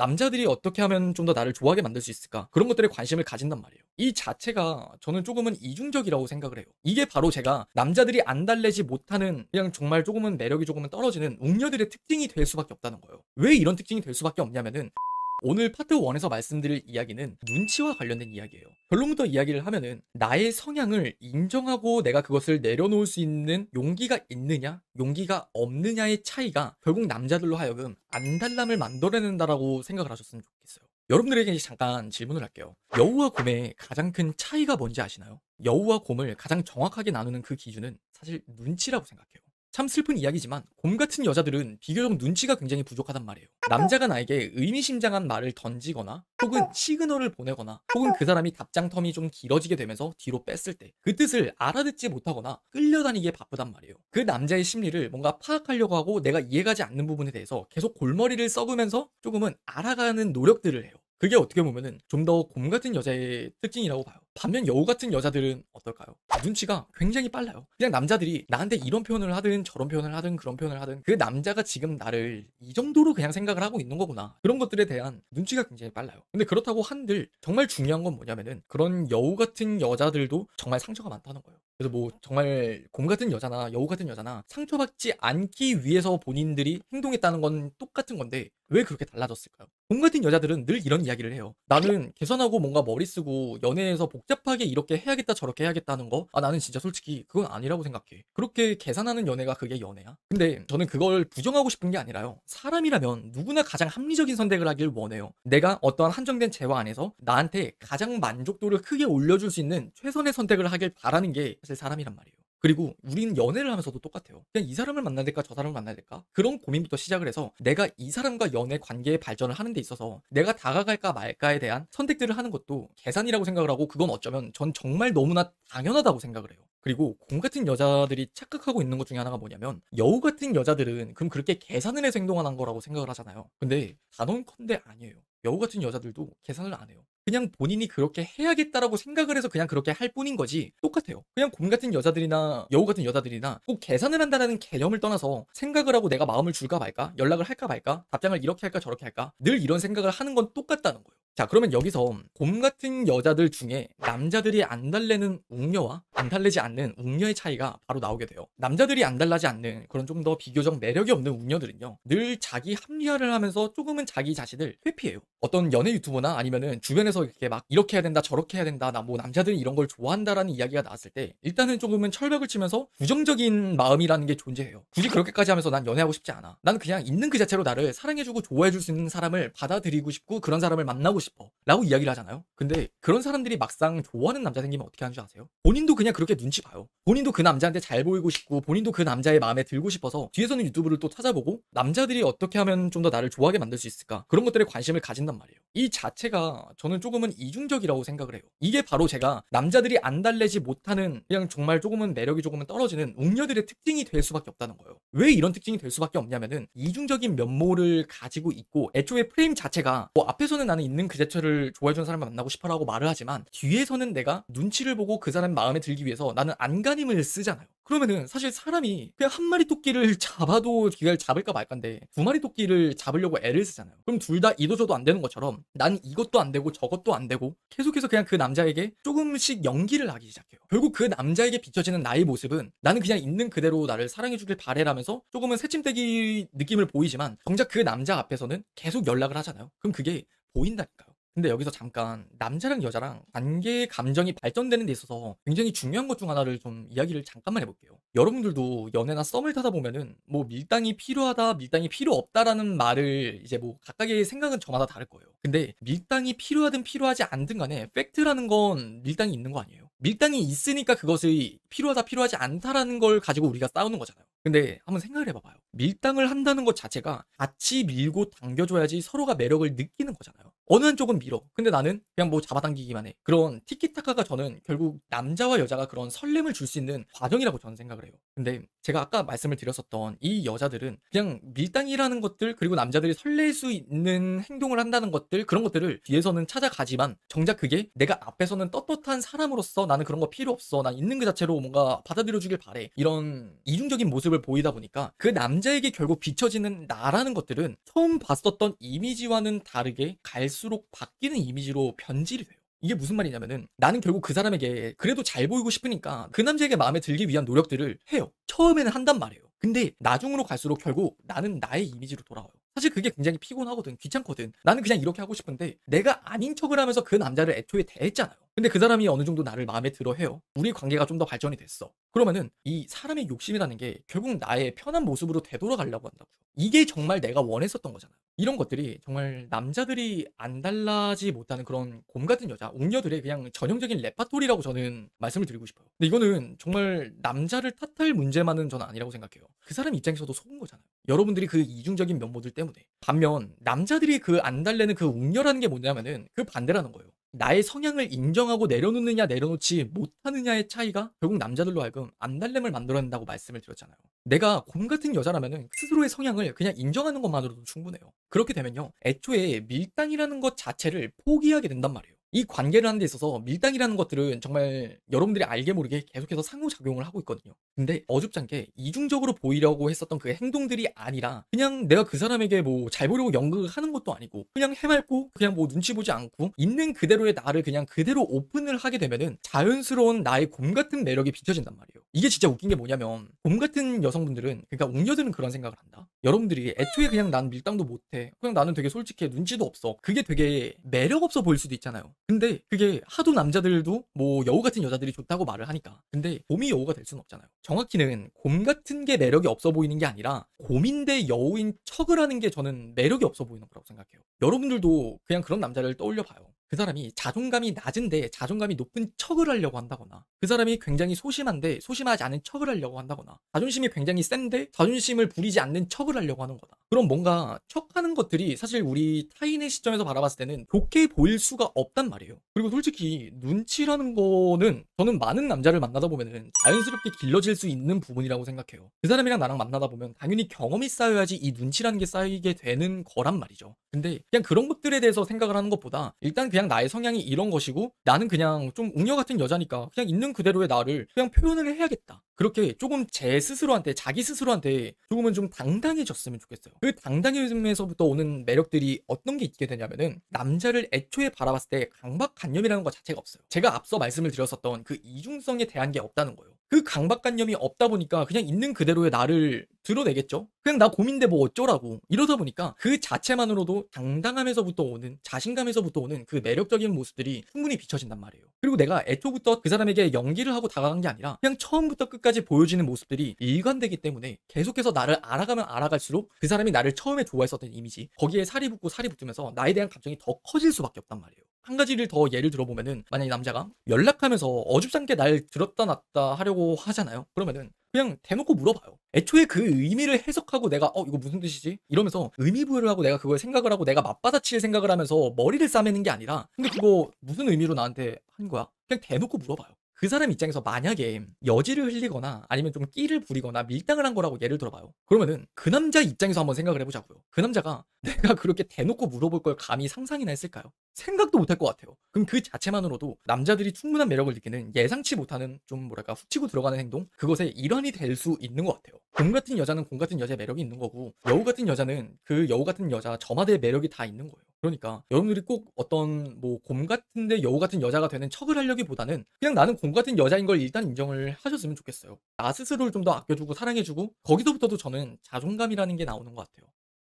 남자들이 어떻게 하면 좀 더 나를 좋아하게 만들 수 있을까? 그런 것들에 관심을 가진단 말이에요. 이 자체가 저는 조금은 이중적이라고 생각을 해요. 이게 바로 제가 남자들이 안 달래지 못하는 그냥 정말 조금은 매력이 조금은 떨어지는 웅녀들의 특징이 될 수밖에 없다는 거예요. 왜 이런 특징이 될 수밖에 없냐면은 오늘 파트 1에서 말씀드릴 이야기는 눈치와 관련된 이야기예요. 결론부터 이야기를 하면은 나의 성향을 인정하고 내가 그것을 내려놓을 수 있는 용기가 있느냐, 용기가 없느냐의 차이가 결국 남자들로 하여금 안달남을 만들어낸다라고 생각을 하셨으면 좋겠어요. 여러분들에게 잠깐 질문을 할게요. 여우와 곰의 가장 큰 차이가 뭔지 아시나요? 여우와 곰을 가장 정확하게 나누는 그 기준은 사실 눈치라고 생각해요. 참 슬픈 이야기지만 곰 같은 여자들은 비교적 눈치가 굉장히 부족하단 말이에요. 남자가 나에게 의미심장한 말을 던지거나 혹은 시그널을 보내거나 혹은 그 사람이 답장 텀이 좀 길어지게 되면서 뒤로 뺐을 때 그 뜻을 알아듣지 못하거나 끌려다니기에 바쁘단 말이에요. 그 남자의 심리를 뭔가 파악하려고 하고 내가 이해가지 않는 부분에 대해서 계속 골머리를 썩으면서 조금은 알아가는 노력들을 해요. 그게 어떻게 보면은 좀 더 곰 같은 여자의 특징이라고 봐요. 반면 여우 같은 여자들은 어떨까요? 눈치가 굉장히 빨라요. 그냥 남자들이 나한테 이런 표현을 하든 저런 표현을 하든 그런 표현을 하든 그 남자가 지금 나를 이 정도로 그냥 생각을 하고 있는 거구나. 그런 것들에 대한 눈치가 굉장히 빨라요. 근데 그렇다고 한들 정말 중요한 건 뭐냐면은 그런 여우 같은 여자들도 정말 상처가 많다는 거예요. 그래서 뭐 정말 곰 같은 여자나 여우 같은 여자나 상처받지 않기 위해서 본인들이 행동했다는 건 똑같은 건데 왜 그렇게 달라졌을까요? 곰 같은 여자들은 늘 이런 이야기를 해요. 나는 계산하고 뭔가 머리 쓰고 연애에서 복잡하게 이렇게 해야겠다 저렇게 해야겠다는 거 나는 진짜 솔직히 그건 아니라고 생각해. 그렇게 계산하는 연애가 그게 연애야? 근데 저는 그걸 부정하고 싶은 게 아니라요. 사람이라면 누구나 가장 합리적인 선택을 하길 원해요. 내가 어떠한 한정된 재화 안에서 나한테 가장 만족도를 크게 올려줄 수 있는 최선의 선택을 하길 바라는 게 사실 사람이란 말이에요. 그리고 우리는 연애를 하면서도 똑같아요. 그냥 이 사람을 만나야 될까 저 사람을 만나야 될까? 그런 고민부터 시작을 해서 내가 이 사람과 연애 관계의 발전을 하는 데 있어서 내가 다가갈까 말까에 대한 선택들을 하는 것도 계산이라고 생각을 하고 그건 어쩌면 전 정말 너무나 당연하다고 생각을 해요. 그리고 곰 같은 여자들이 착각하고 있는 것 중에 하나가 뭐냐면 여우 같은 여자들은 그럼 그렇게 계산을 해서 행동하는 거라고 생각을 하잖아요. 근데 단언컨대 아니에요. 여우 같은 여자들도 계산을 안 해요. 그냥 본인이 그렇게 해야겠다라고 생각을 해서 그냥 그렇게 할 뿐인 거지 똑같아요. 그냥 곰 같은 여자들이나 여우 같은 여자들이나 꼭 계산을 한다는 개념을 떠나서 생각을 하고 내가 마음을 줄까 말까, 연락을 할까 말까, 답장을 이렇게 할까 저렇게 할까 늘 이런 생각을 하는 건 똑같다는 거예요. 자, 그러면 여기서 곰 같은 여자들 중에 남자들이 안 달래는 웅녀와 안 달래지 않는 웅녀의 차이가 바로 나오게 돼요. 남자들이 안 달라지 않는 그런 좀 더 비교적 매력이 없는 웅녀들은요, 늘 자기 합리화를 하면서 조금은 자기 자신을 회피해요. 어떤 연애 유튜버나 아니면은 주변에서 이렇게 막 이렇게 해야 된다 저렇게 해야 된다 나 뭐 남자들이 이런 걸 좋아한다라는 이야기가 나왔을 때 일단은 조금은 철벽을 치면서 부정적인 마음이라는 게 존재해요. 굳이 그렇게까지 하면서 난 연애하고 싶지 않아. 나는 그냥 있는 그 자체로 나를 사랑해주고 좋아해줄 수 있는 사람을 받아들이고 싶고 그런 사람을 만나고 싶어 라고 이야기를 하잖아요. 근데 그런 사람들이 막상 좋아하는 남자 생기면 어떻게 하는 줄 아세요? 본인도 그냥 그렇게 눈치 봐요. 본인도 그 남자한테 잘 보이고 싶고 본인도 그 남자의 마음에 들고 싶어서 뒤에서는 유튜브를 또 찾아보고 남자들이 어떻게 하면 좀 더 나를 좋아하게 만들 수 있을까 그런 것들에 관심을 가진단 말이에요. 이 자체가 저는 조금은 이중적이라고 생각을 해요. 이게 바로 제가 남자들이 안 달래지 못하는 그냥 정말 조금은 매력이 조금은 떨어지는 웅녀들의 특징이 될 수밖에 없다는 거예요. 왜 이런 특징이 될 수밖에 없냐면은 이중적인 면모를 가지고 있고 애초에 프레임 자체가 뭐 앞에서는 나는 있는 그 자체를 좋아해주는 사람을 만나고 싶어라고 말을 하지만 뒤에서는 내가 눈치를 보고 그 사람 마음에 들기 위해서 나는 안간힘을 쓰잖아요. 그러면은 사실 사람이 그냥 한 마리 토끼를 잡아도 기가 잡을까 말까인데 두 마리 토끼를 잡으려고 애를 쓰잖아요. 그럼 둘 다 이도저도 안 되는 것처럼 난 이것도 안 되고 저것도 안 되고 계속해서 그냥 그 남자에게 조금씩 연기를 하기 시작해요. 결국 그 남자에게 비춰지는 나의 모습은 나는 그냥 있는 그대로 나를 사랑해주길 바래라면서 조금은 새침대기 느낌을 보이지만 정작 그 남자 앞에서는 계속 연락을 하잖아요. 그럼 그게 보인다니까요. 근데 여기서 잠깐 남자랑 여자랑 관계의 감정이 발전되는 데 있어서 굉장히 중요한 것 중 하나를 좀 이야기를 잠깐만 해볼게요. 여러분들도 연애나 썸을 타다 보면은 뭐 밀당이 필요하다, 밀당이 필요 없다라는 말을 이제 뭐 각각의 생각은 저마다 다를 거예요. 근데 밀당이 필요하든 필요하지 않든 간에 팩트라는 건 밀당이 있는 거 아니에요? 밀당이 있으니까 그것이 필요하다, 필요하지 않다라는 걸 가지고 우리가 싸우는 거잖아요. 근데 한번 생각을 해봐봐요. 밀당을 한다는 것 자체가 같이 밀고 당겨줘야지 서로가 매력을 느끼는 거잖아요. 어느 한쪽은 밀어. 근데 나는 그냥 뭐 잡아당기기만 해. 그런 티키타카가 저는 결국 남자와 여자가 그런 설렘을 줄 수 있는 과정이라고 저는 생각을 해요. 근데 제가 아까 말씀을 드렸었던 이 여자들은 그냥 밀당이라는 것들, 그리고 남자들이 설렐 수 있는 행동을 한다는 것들, 그런 것들을 뒤에서는 찾아가지만 정작 그게 내가 앞에서는 떳떳한 사람으로서 나는 그런 거 필요 없어, 난 있는 그 자체로 뭔가 받아들여 주길 바래, 이런 이중적인 모습을 보이다 보니까 그 남자에게 결국 비춰지는 나라는 것들은 처음 봤었던 이미지와는 다르게 갈수록 바뀌는 이미지로 변질이 돼요. 이게 무슨 말이냐면은 나는 결국 그 사람에게 그래도 잘 보이고 싶으니까 그 남자에게 마음에 들기 위한 노력들을 해요. 처음에는 한단 말이에요. 근데 나중으로 갈수록 결국 나는 나의 이미지로 돌아와요. 사실 그게 굉장히 피곤하거든, 귀찮거든. 나는 그냥 이렇게 하고 싶은데 내가 아닌 척을 하면서 그 남자를 애초에 대했잖아요. 근데 그 사람이 어느 정도 나를 마음에 들어 해요. 우리 관계가 좀 더 발전이 됐어. 그러면은 이 사람의 욕심이라는 게 결국 나의 편한 모습으로 되돌아가려고 한다고요. 이게 정말 내가 원했었던 거잖아요. 이런 것들이 정말 남자들이 안 달라지 못하는 그런 곰 같은 여자, 웅녀들의 그냥 전형적인 레파토리라고 저는 말씀을 드리고 싶어요. 근데 이거는 정말 남자를 탓할 문제만은 저는 아니라고 생각해요. 그 사람 입장에서도 속은 거잖아요. 여러분들이 그 이중적인 면모들 때문에. 반면 남자들이 그 안 달래는 그 웅녀라는 게 뭐냐면은 그 반대라는 거예요. 나의 성향을 인정하고 내려놓느냐 내려놓지 못하느냐의 차이가 결국 남자들로 하여금 안달램을 만들어낸다고 말씀을 드렸잖아요. 내가 곰 같은 여자라면은 스스로의 성향을 그냥 인정하는 것만으로도 충분해요. 그렇게 되면요, 애초에 밀당이라는 것 자체를 포기하게 된단 말이에요. 이 관계를 하는 데 있어서 밀당이라는 것들은 정말 여러분들이 알게 모르게 계속해서 상호작용을 하고 있거든요. 근데 어줍잖게 이중적으로 보이려고 했었던 그 행동들이 아니라 그냥 내가 그 사람에게 뭐 잘 보려고 연극을 하는 것도 아니고 그냥 해맑고 그냥 뭐 눈치 보지 않고 있는 그대로의 나를 그냥 그대로 오픈을 하게 되면은 자연스러운 나의 곰 같은 매력이 비춰진단 말이에요. 이게 진짜 웃긴 게 뭐냐면 곰 같은 여성분들은, 그러니까 웅녀들은 그런 생각을 한다. 여러분들이 애초에 그냥 난 밀당도 못해, 그냥 나는 되게 솔직해, 눈치도 없어, 그게 되게 매력 없어 보일 수도 있잖아요. 근데 그게 하도 남자들도 뭐 여우 같은 여자들이 좋다고 말을 하니까. 근데 곰이 여우가 될 수는 없잖아요. 정확히는 곰 같은 게 매력이 없어 보이는 게 아니라 곰인데 여우인 척을 하는 게 저는 매력이 없어 보이는 거라고 생각해요. 여러분들도 그냥 그런 남자를 떠올려 봐요. 그 사람이 자존감이 낮은데 자존감이 높은 척을 하려고 한다거나, 그 사람이 굉장히 소심한데 소심하지 않은 척을 하려고 한다거나, 자존심이 굉장히 센데 자존심을 부리지 않는 척을 하려고 하는 거다. 그럼 뭔가 척하는 것들이 사실 우리 타인의 시점에서 바라봤을 때는 좋게 보일 수가 없단 말이에요. 그리고 솔직히 눈치라는 거는 저는 많은 남자를 만나다 보면은 자연스럽게 길러질 수 있는 부분이라고 생각해요. 그 사람이랑 나랑 만나다 보면 당연히 경험이 쌓여야지 이 눈치라는 게 쌓이게 되는 거란 말이죠. 근데 그냥 그런 것들에 대해서 생각을 하는 것보다 일단 그냥 나의 성향이 이런 것이고 나는 그냥 좀 웅녀 같은 여자니까 그냥 있는 그대로의 나를 그냥 표현을 해야겠다. 그렇게 조금 제 스스로한테, 자기 스스로한테 조금은 좀 당당해졌으면 좋겠어요. 그 당당해짐에서부터 오는 매력들이 어떤 게 있게 되냐면은 남자를 애초에 바라봤을 때 강박관념이라는 것 자체가 없어요. 제가 앞서 말씀을 드렸었던 그 이중성에 대한 게 없다는 거예요. 그 강박관념이 없다 보니까 그냥 있는 그대로의 나를 드러내겠죠? 그냥 나 곰인데 뭐 어쩌라고. 이러다 보니까 그 자체만으로도 당당함에서부터 오는, 자신감에서부터 오는 그 매력적인 모습들이 충분히 비춰진단 말이에요. 그리고 내가 애초부터 그 사람에게 연기를 하고 다가간 게 아니라 그냥 처음부터 끝까지 보여지는 모습들이 일관되기 때문에 계속해서 나를 알아가면 알아갈수록 그 사람이 나를 처음에 좋아했었던 이미지, 거기에 살이 붙고 살이 붙으면서 나에 대한 감정이 더 커질 수밖에 없단 말이에요. 한 가지를 더 예를 들어보면은, 만약에 남자가 연락하면서 어줍잖게 날 들었다 놨다 하려고 하잖아요. 그러면은 그냥 대놓고 물어봐요. 애초에 그 의미를 해석하고 내가 이거 무슨 뜻이지? 이러면서 의미 부여를 하고 내가 그걸 생각을 하고 내가 맞받아칠 생각을 하면서 머리를 싸매는 게 아니라 근데 그거 무슨 의미로 나한테 한 거야? 그냥 대놓고 물어봐요. 그 사람 입장에서 만약에 여지를 흘리거나 아니면 좀 끼를 부리거나 밀당을 한 거라고 예를 들어봐요. 그러면은 그 남자 입장에서 한번 생각을 해보자고요. 그 남자가 내가 그렇게 대놓고 물어볼 걸 감히 상상이나 했을까요? 생각도 못할 것 같아요. 그럼 그 자체만으로도 남자들이 충분한 매력을 느끼는, 예상치 못하는 좀 뭐랄까 훅 치고 들어가는 행동, 그것의 일환이 될 수 있는 것 같아요. 곰 같은 여자는 곰 같은 여자의 매력이 있는 거고, 여우 같은 여자는 그 여우 같은 여자 저마다의 매력이 다 있는 거예요. 그러니까 여러분들이 꼭 어떤 뭐 곰 같은데 여우 같은 여자가 되는 척을 하려기보다는 그냥 나는 곰 같은 여자인 걸 일단 인정을 하셨으면 좋겠어요. 나 스스로를 좀 더 아껴주고 사랑해주고, 거기서부터도 저는 자존감이라는 게 나오는 것 같아요.